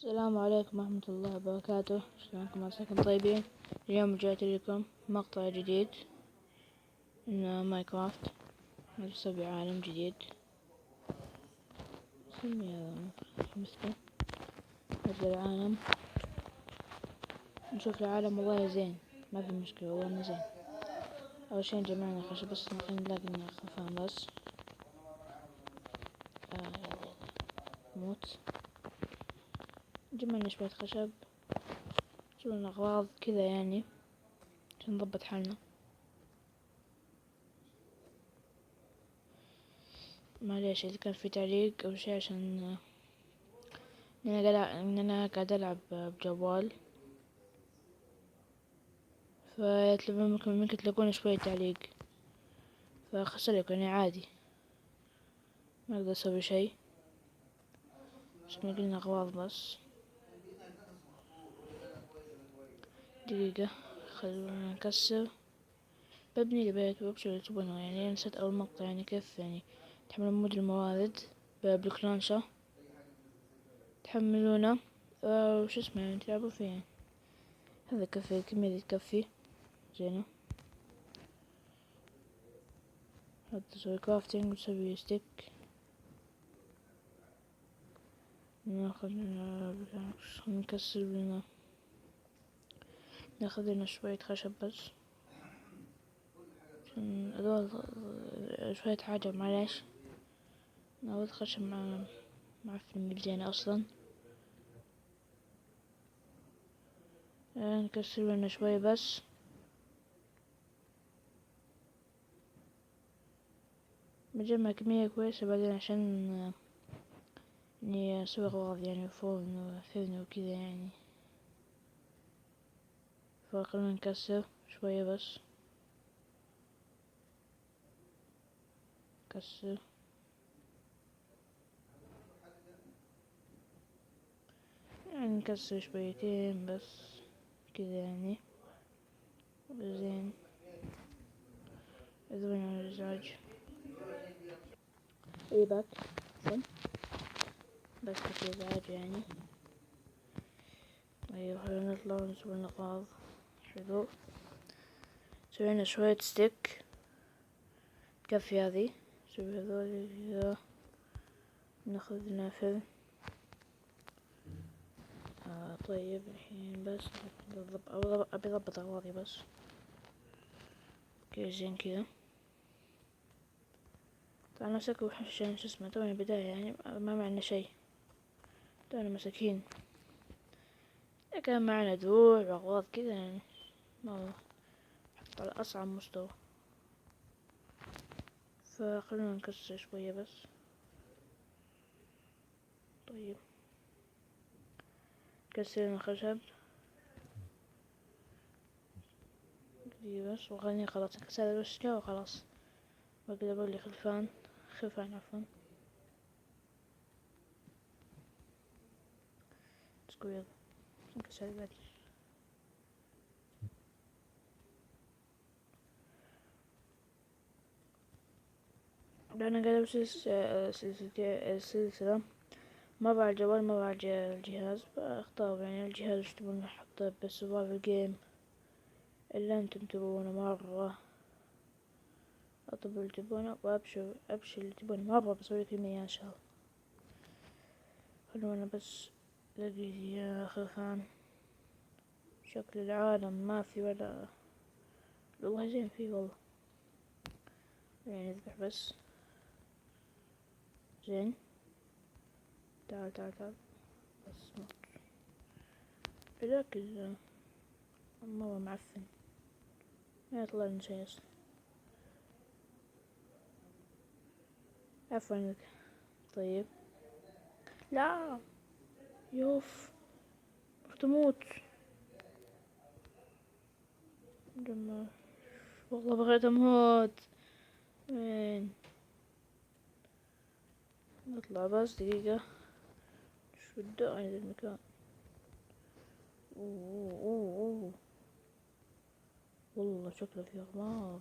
السلام عليكم ورحمة الله وبركاته. شلونكم؟ عساكم طيبين. اليوم رجعت لكم مقطع جديد من ماينكرافت. نسوي عالم جديد. سمي مسكين. نبدأ العالم، نشوف العالم. والله زين، ما في مشكلة، والله زين. أول شي جمعنا خشب، بس خلينا نلاقي لنا خرفان بس. موت. جمعنا شوية خشب، جمعنا أغراض كذا يعني عشان نضبط حالنا. معليش إذا كان في تعليق أو شي، عشان إن أنا قاعد ألعب بجوال، ممكن تلاقون شوية تعليق، فخسرك يعني عادي، ما أقدر أسوي شي. قلنا أغراض بس. دقيقة، خلونا نكسر. ببني البيت وأبشر اللي تبونه. يعني نسيت أول مقطع، يعني كيف يعني تحملون مود الموارد ببلوكلانشا، تحملونه وش اسمه يعني تلعبوا فيه يعني. هذا كفي، الكمية تكفي زينة. حط تسوي كرافتنج وتسوي ستيك. ناخذ نكسر لنا، ناخذ لنا شوية خشب بس عشان هذول شوية حاجة. معليش، ناخذ خشب معفن بزينة أصلا. نكسر لنا شوية بس. بجمع كمية كويسة بعدين عشان إني أسوي أغراض يعني فرن وكذا يعني. فخلنا نكسر شوية بس. كسر يعني، نكسر شويتين بس كذا يعني زين. اذن الازعاج اي باك زين، بس في ازعاج يعني. طيب خلينا نطلع ونسوي النقاط. حلو، سوينا شوية ستيك كفي هذي. نسوي هذول كذا، ناخذ نافذ. طيب الحين بس أبي أضبط أغراضي بس. اوكي زين كذا. طبعا مسك وحش شو اسمه، تونا بداية يعني ما معنا شي، تونا مساكين. كان معنا دروع وأغراض كذا يعني، ما حط على أصعب مستوى. فخلونا نكسر شوية بس. طيب كسرنا خشب دي بس، وخليني خلاص نكسر الأشجار وخلاص. بقدر أقول لي خرفان عفوا. اسكو يلا نكسر الباقي. أنا قاعد سلسلة مرة على الجوال مرة على الجهاز. فاختار يعني الجهاز وش تبون نحطه بالسرفايفل جيم اللي انتم تبونه مرة. اطلب اللي تبونه وابشر اللي تبونه مرة. بسويلكم اياه ان شاء الله. خلونا بس لقي يا خرفان. شكل العالم ما في ولا، والله زين فيه والله. يعني نذبح بس. زين، تعال بس موت. لكن مرة معفن، ما يطلع لنا شي اصلا. عفوا لك. طيب لا، يوف تموت. لما والله بغيت اموت. وين نطلع بس دقيقة. شو الداعي للمكان. أوه. والله شكله فيه أغمار.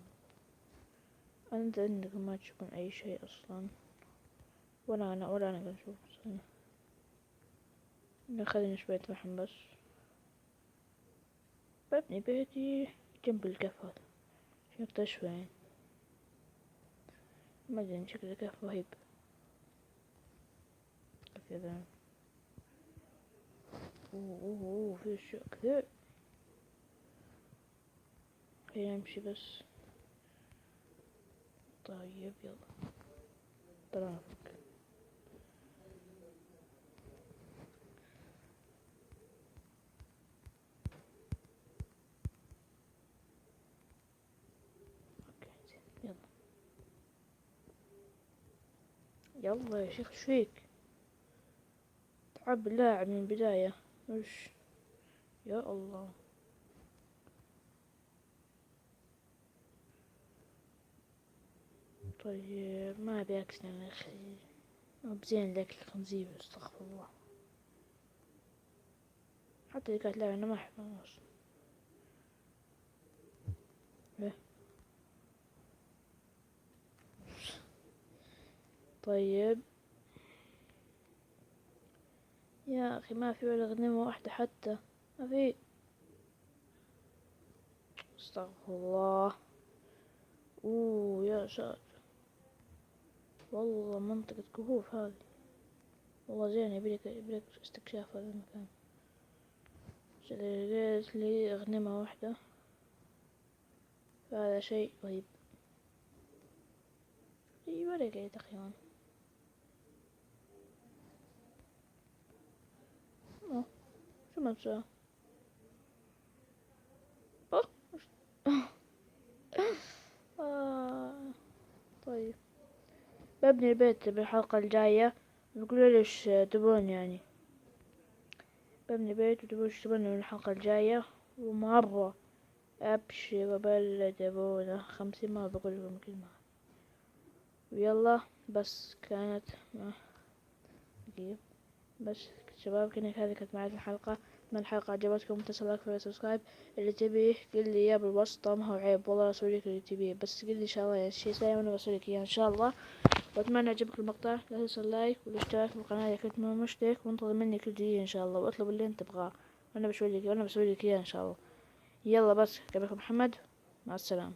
انت عندك ما تشوفون اي شيء اصلا، ولا انا قاعد اشوف. خليني شوية فحم بس. ببني بيتي جنب الكهف هذا، شفته شوي ما ادري، شكل الكهف رهيب كذا. اوه في اشياء كثير. خلينا نمشي بس. طيب يلا طرافك. اوكي زين يلا يا شيخ، شفيك؟ تعب اللاعب من البداية. وش يا الله. طيب ما ابي اكسن يا اخي، مو بزين ذاك الخنزير، استغفر الله. حتى اللي كانت لعبة انا ما احبها اصلا. إيه. طيب يا اخي ما في ولا غنيمة واحدة حتى، ما في. استغفر الله. اوه يا ساتر، والله منطقة كهوف هذه. والله زين، يبيلك استكشاف هذا المكان. لقيت لي غنيمة واحدة، فهذا شيء رهيب. ايوه لقيت اخيرا. اه شو ما تسوى. اه آه. طيب ببني البيت بالحلقة الجاية، بيقولوا لي ايش تبون يعني. ببني بيت وتبون ايش تبون من الحلقة الجاية. ومرة ابشر وبلد ابونا 50 مرة بقول لكم كلمة. ويلا بس كانت دقيقة بس. شباب كانت هذه كانت معي الحلقة. من الحلقة عجبتكم تصل لايك وسبسكرايب. اللي تبيه قل لي اياه بالوسط، ما هو عيب والله اسويلك اللي تبيه، بس قل لي ان شاء الله يعني شي ساي وانا بسويلك اياه ان شاء الله. واتمنى يعجبك المقطع، لا تنسى اللايك والاشتراك في القناة اذا كنت مشترك، وانتظر مني كل جديد ان شاء الله، واطلب اللي انت تبغاه وانا بسويلك اياه ان شاء الله. يلا بس كان محمد، مع السلامة.